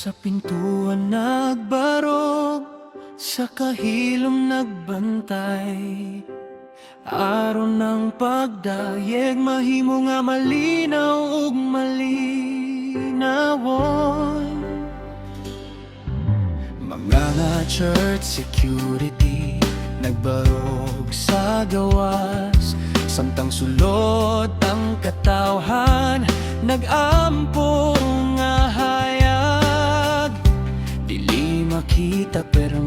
Sa pintuan nagbarog, sa kahilom nagbantay. Araw ng pagdayeg, mahimo nga malinaw ug malinawon. Mga nga church security nagbarog sa gawas, samtang sulod ang katawhan nagampo nga hayag. Dili makita pero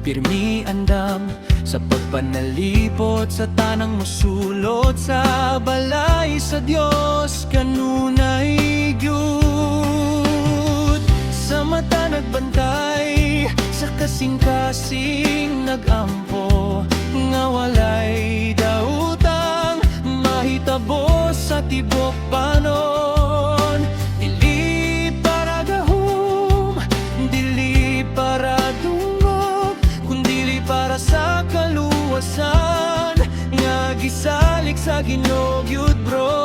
pirmi andam sa pagpanalipot sa tanang musulod sa balay sa Dios kanunay gyud. Sa mata nagbantay, sa kasing-kasing nagampo, nga walay dautang mahitabo sa tibok panon. Dili para gahum, dili para dungog, kundili para sa kaluwasan, nga gisalig sa Ginoo gyud bro.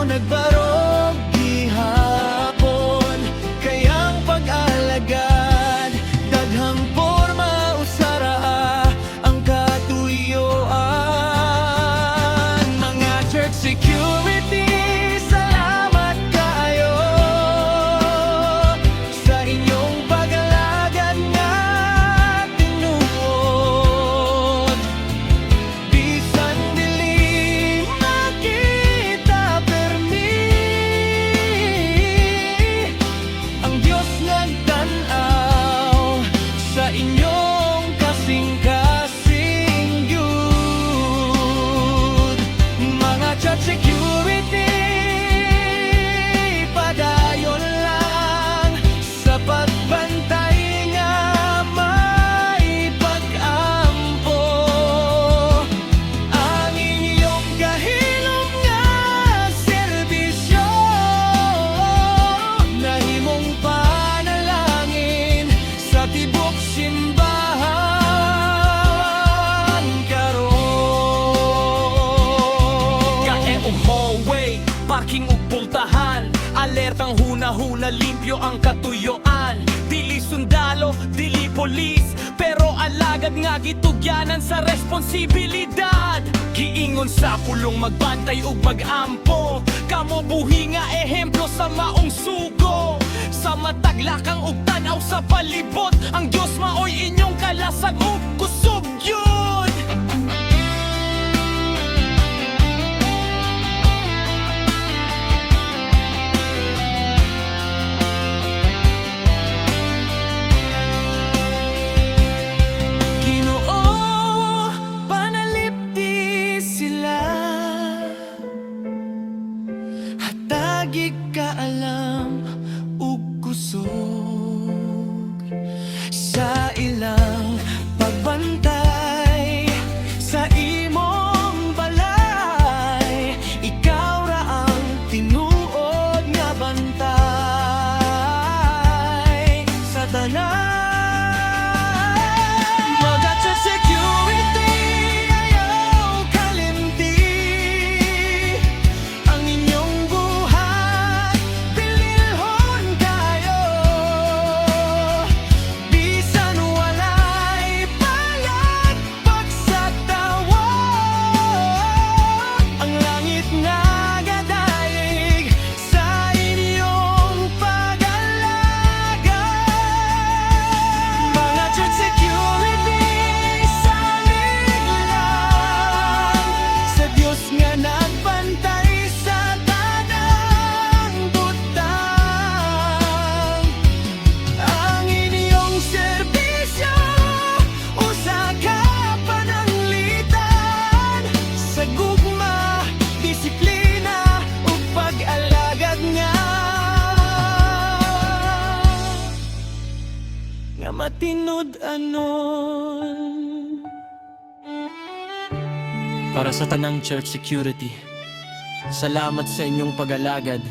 Nagbarog gihapon, kayang pag-alagad daghang porma usara ang katuyoan. Mga church security, salamat kaayo sa inyong pag-alagad nga tinuod. Bisan dili makita ang Diyos nagtanaw sa inyong kasing-kasing yun. Mga church security, padayon lang sa pagbantay nga may pag-ampo. Ang inyong kahilom nga serbisyo nahimong panalangin sa tibok simbahan karon. Kae og hallway, parking ug pultahan, alertang huna-huna, limpyo ang katuyoan. Dili sundalo, dili polis, pero alagad nga gitugyanan sa responsibilidad. Giingon sa pulong magbantay ug mag-ampo, kamo buhi nga ehemplo sa maong sugo. Sa mataglakang ug tanaw sa palibot, ang Dios maoy inyong kalasag ug kusog yun. Ginoo, panalipti sila, hatagig kaalam ug kusog sa ilang pagbantay sa imong balay. Ikaw ra ang tinuod nga bantay sa tanan. Mga church security, ayaw kalimti, ang inyong buhat pililhon kayo. Bisan walay palagpag sa tawa, ang langit nga gadaig sa inyong pag-alaga. Mga church security, salig lang sa Diyos nga nagbantay sa tanang butang. Ang inyong serbisyo usa ka pananglitan sa gugma, disiplina ug pag-alagad nga matinud-anon. Para sa tanang church security, salamat sa inyong pag-alagad.